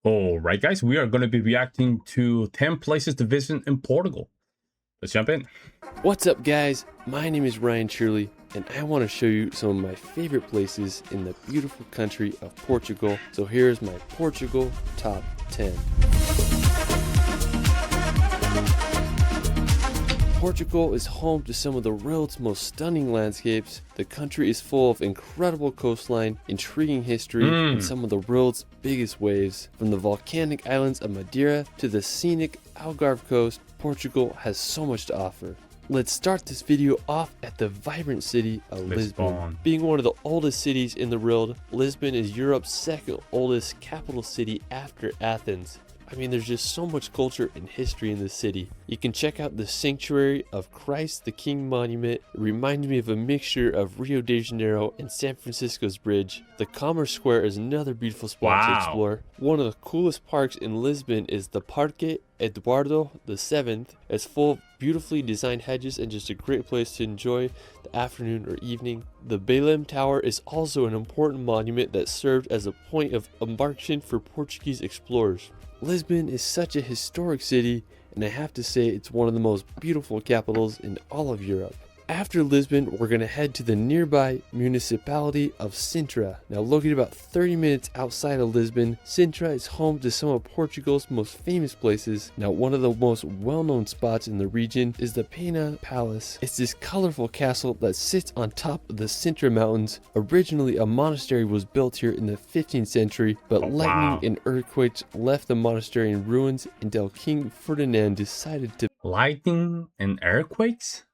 All right, guys, we are going to be reacting to 10 places to visit in Portugal. Let's jump in. What's up, guys? My name is Ryan Shirley, and I want to show you some of my favorite places in the beautiful country of Portugal. So here's my Portugal top 10. Portugal is home to some of the world's most stunning landscapes. The country is full of incredible coastline, intriguing history, and some of the world's biggest waves. From the volcanic islands of Madeira to the scenic Algarve coast, Portugal has so much to offer. Let's start this video off at the vibrant city of Lisbon. Being one of the oldest cities in the world, Lisbon is Europe's second oldest capital city after Athens. I mean, there's just so much culture and history in this city. You can check out the Sanctuary of Christ the King monument. It reminds me of a mixture of Rio de Janeiro and San Francisco's bridge. The Commerce Square is another beautiful spot to explore. One of the coolest parks in Lisbon is the Parque Eduardo VII. It's full of beautifully designed hedges and just a great place to enjoy the afternoon or evening. The Belém Tower is also an important monument that served as a point of embarkation for Portuguese explorers. Lisbon is such a historic city, and I have to say it's one of the most beautiful capitals in all of Europe. After Lisbon, we're going to head to the nearby municipality of Sintra. Now, located about 30 minutes outside of Lisbon, Sintra is home to some of Portugal's most famous places. Now, one of the most well-known spots in the region is the Pena Palace. It's this colorful castle that sits on top of the Sintra Mountains. Originally, a monastery was built here in the 15th century, but lightning and earthquakes left the monastery in ruins until King Ferdinand decided to... Lightning and earthquakes?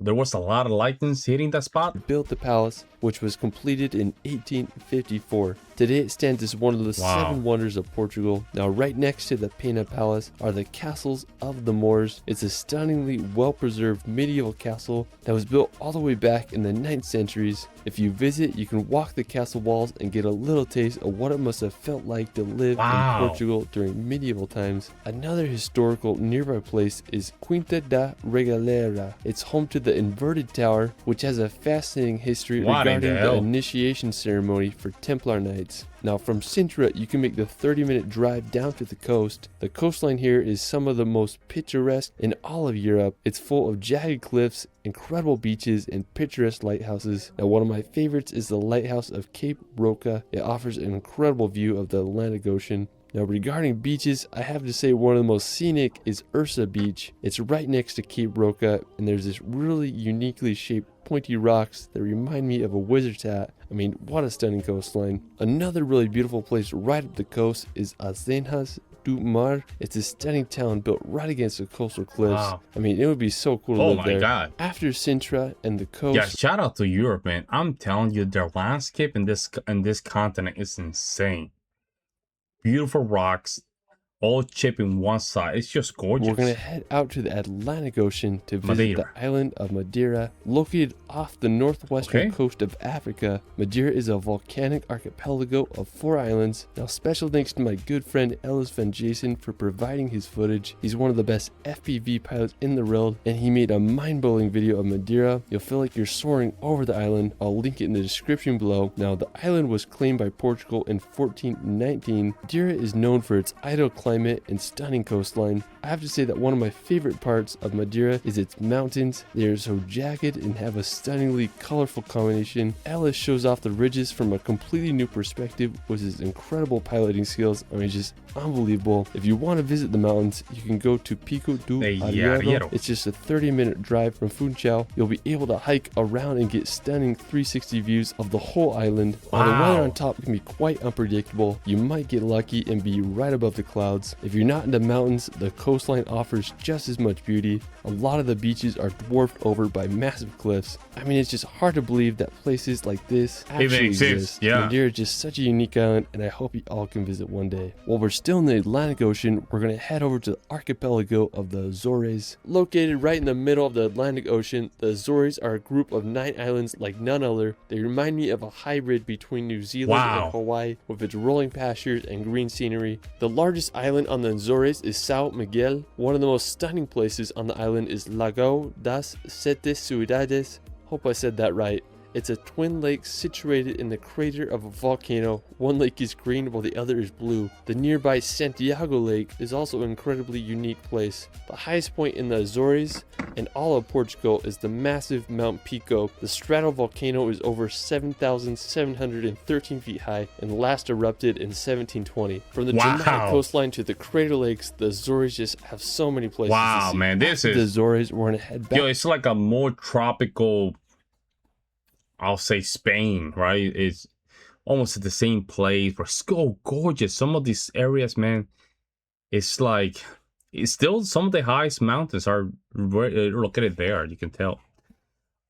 There was a lot of lightning hitting that spot. Built the palace, which was completed in 1854. Today it stands as one of the 7 wonders of Portugal. Now, right next to the Pena Palace are the castles of the Moors. It's a stunningly well-preserved medieval castle that was built all the way back in the 9th centuries. If you visit, you can walk the castle walls and get a little taste of what it must have felt like to live in Portugal during medieval times. Another historical nearby place is Quinta da Regaleira. It's home to the inverted tower, which has a fascinating history regarding the initiation ceremony for Templar knights. Now, from Sintra, you can make the 30-minute drive down to the coast. The coastline here is some of the most picturesque in all of Europe. It's full of jagged cliffs, incredible beaches, and picturesque lighthouses. Now, one of my favorites is the lighthouse of Cape Roca. It offers an incredible view of the Atlantic Ocean. Now, regarding beaches, I have to say one of the most scenic is Ursa Beach. It's right next to Cape Roca, and there's this really uniquely shaped pointy rocks that remind me of a wizard's hat. I mean, what a stunning coastline. Another really beautiful place right up the coast is Azores do Tomar. It's a stunning town built right against the coastal cliffs. I mean, it would be so cool to live there. After Sintra and the coast... Yeah, shout out to Europe, man. I'm telling you, their landscape in this continent is insane. Beautiful rocks, all chipping one side. It's just gorgeous. We're going to head out to the Atlantic Ocean to visit the island of Madeira. Located off the northwestern coast of Africa, Madeira is a volcanic archipelago of 4 islands. Now, special thanks to my good friend Ellis Van Jason for providing his footage. He's one of the best FPV pilots in the world, and he made a mind-blowing video of Madeira. You'll feel like you're soaring over the island. I'll link it in the description below. Now, the island was claimed by Portugal in 1419. Madeira is known for its idle climate and stunning coastline. I have to say that one of my favorite parts of Madeira is its mountains. They are so jagged and have a stunningly colorful combination. Ellis shows off the ridges from a completely new perspective with his incredible piloting skills. I mean, just unbelievable. If you want to visit the mountains, you can go to Pico do Arriero. It's just a 30-minute drive from Funchal. You'll be able to hike around and get stunning 360 views of the whole island. While the weather on top can be quite unpredictable, you might get lucky and be right above the clouds. If you're not into mountains, the coastline offers just as much beauty. A lot of the beaches are dwarfed over by massive cliffs. I mean, it's just hard to believe that places like this actually exist. Madeira is just such a unique island, and I hope you all can visit one day. While we're still in the Atlantic Ocean, we're going to head over to the archipelago of the Azores. Located right in the middle of the Atlantic Ocean, the Azores are a group of 9 islands like none other. They remind me of a hybrid between New Zealand and Hawaii, with its rolling pastures and green scenery. The largest island on the Azores is São Miguel. One of the most stunning places on the island is Lago das Sete Cidades. Hope I said that right. It's a twin lake situated in the crater of a volcano. One lake is green while the other is blue. The nearby Santiago Lake is also an incredibly unique place. The highest point in the Azores and all of Portugal is the massive Mount Pico. The stratovolcano is over 7,713 feet high and last erupted in 1720. From the Tomar coastline to the crater lakes, the Azores just have so many places to see. Man, this is... The Azores, we're gonna head back. Yo, it's like a more tropical, I'll say Spain, right? It's almost at the same place. We're so gorgeous. Some of these areas, man, it's like... It's still some of the highest mountains are located there. You can tell.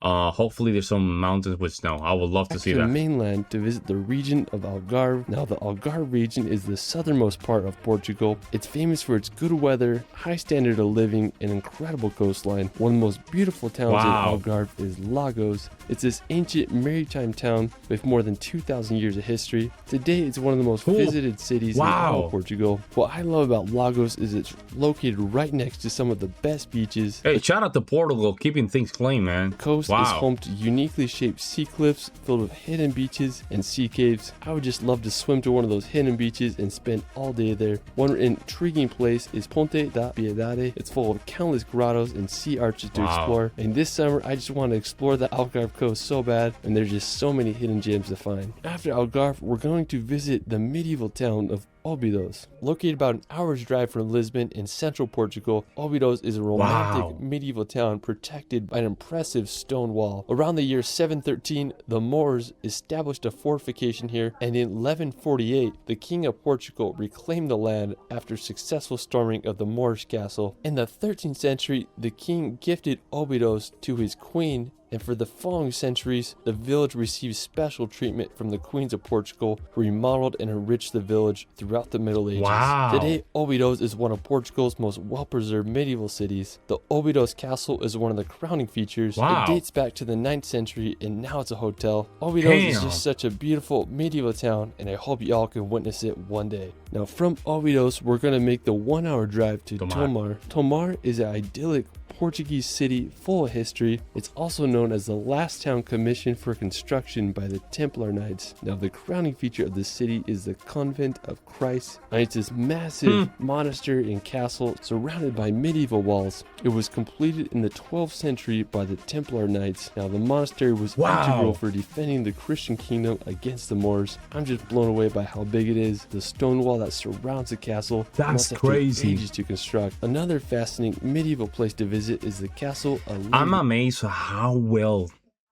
Hopefully there's some mountains with snow. I would love to see that. The mainland to visit the region of Algarve. Now the Algarve region is the southernmost part of Portugal. It's famous for its good weather, high standard of living, and incredible coastline. One of the most beautiful towns in Algarve is Lagos. It's this ancient maritime town with more than 2,000 years of history. Today it's one of the most visited cities in all of Portugal. What I love about Lagos is it's located right next to some of the best beaches. Hey, shout out to Portugal, keeping things clean, man. Coast is home to uniquely shaped sea cliffs filled with hidden beaches and sea caves. I would just love to swim to one of those hidden beaches and spend all day there. One intriguing place is Ponte da Piedade. It's full of countless grottos and sea arches to explore. And this summer, I just want to explore the Algarve coast so bad, and there's just so many hidden gems to find. After Algarve, we're going to visit the medieval town of Obidos. Located about an hour's drive from Lisbon in central Portugal, Obidos is a romantic medieval town protected by an impressive stone wall. Around the year 713, the Moors established a fortification here, and in 1148, the King of Portugal reclaimed the land after successful storming of the Moorish castle. In the 13th century, the king gifted Obidos to his queen, and for the following centuries, the village received special treatment from the queens of Portugal, who remodeled and enriched the village throughout the Middle Ages. Today, Obidos is one of Portugal's most well-preserved medieval cities. The Obidos Castle is one of the crowning features. It dates back to the 9th century, and now it's a hotel. Obidos is just such a beautiful medieval town, and I hope y'all can witness it one day. Now, from Obidos, we're going to make the 1-hour drive to Tomar. Tomar is an idyllic Portuguese city full of history. It's also known as the last town commissioned for construction by the Templar Knights. Now, the crowning feature of the city is the Convent of Christ, and it's this massive monastery and castle surrounded by medieval walls. It was completed in the 12th century by the Templar Knights. Now, the monastery was integral for defending the Christian kingdom against the Moors. I'm just blown away by how big it is. The stone wall that surrounds the castle must have taken ages to construct. Another fascinating medieval place to visit is the castle of I'm amazed at how well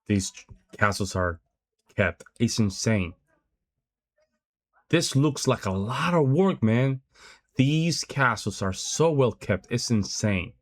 these castles are kept. It's insane. This looks like a lot of work, man. These castles are so well kept. It's insane.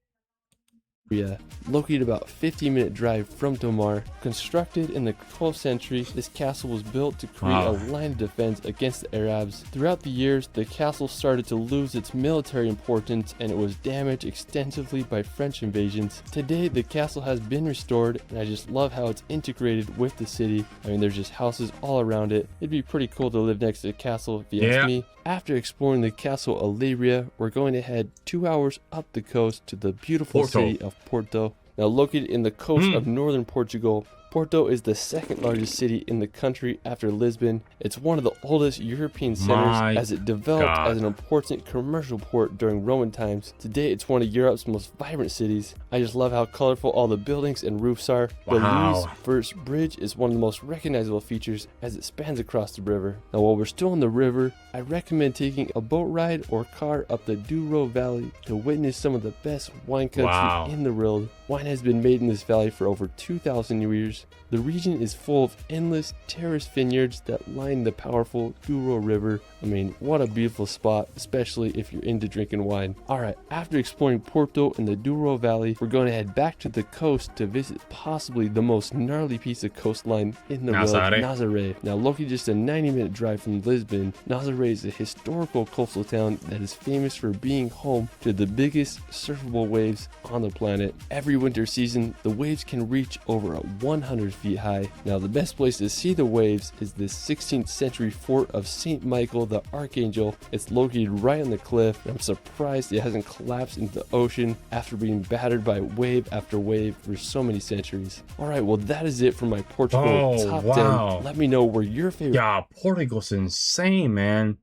Located about a 15-minute drive from Tomar. Constructed in the 12th century, this castle was built to create a line of defense against the Arabs. Throughout the years, the castle started to lose its military importance, and it was damaged extensively by French invasions. Today, the castle has been restored, and I just love how it's integrated with the city. I mean, there's just houses all around it. It'd be pretty cool to live next to the castle, if you ask me. After exploring the castle Algaria, we're going to head 2 hours up the coast to the beautiful city of Porto. Now, located in the coast of northern Portugal, Porto is the second largest city in the country after Lisbon. It's one of the oldest European centers as it developed as an important commercial port during Roman times. Today, it's one of Europe's most vibrant cities. I just love how colorful all the buildings and roofs are. The Luis First Bridge is one of the most recognizable features as it spans across the river. Now, while we're still on the river, I recommend taking a boat ride or car up the Duoro Valley to witness some of the best wine country in the world. Wine has been made in this valley for over 2,000 years. The region is full of endless terraced vineyards that line the powerful Duoro River. I mean, what a beautiful spot, especially if you're into drinking wine. Alright, after exploring Porto and the Duoro Valley, we're going to head back to the coast to visit possibly the most gnarly piece of coastline in the world, Nazare. Now, located just a 90-minute drive from Lisbon, Nazare is a historical coastal town that is famous for being home to the biggest surfable waves on the planet. Every winter season, the waves can reach over 100 100 feet high. Now, the best place to see the waves is this 16th century fort of St. Michael the Archangel. It's located right on the cliff, and I'm surprised it hasn't collapsed into the ocean after being battered by wave after wave for so many centuries. Alright, well that is it for my Portugal top 10. Let me know where your favorite... Yeah, Portugal's insane, man.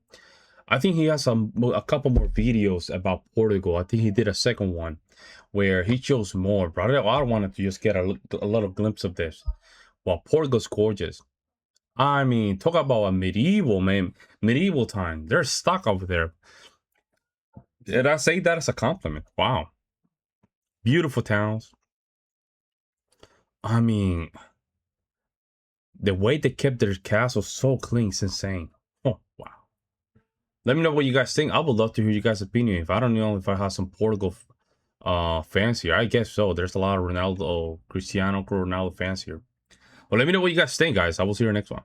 I think he has a couple more videos about Portugal. I think he did a second one where he shows more, but I wanted to just get a little glimpse of this. Well, Portugal's gorgeous. I mean, talk about a medieval time. They're stuck over there. Did I say that as a compliment? Wow. Beautiful towns. I mean, the way they kept their castle so clean is insane. Oh, wow. Let me know what you guys think. I would love to hear you guys' opinion. If I don't know if I have some Portugal fans here. I guess so. There's a lot of Cristiano Ronaldo fans here. Well, let me know what you guys think, guys. I will see you in the next one.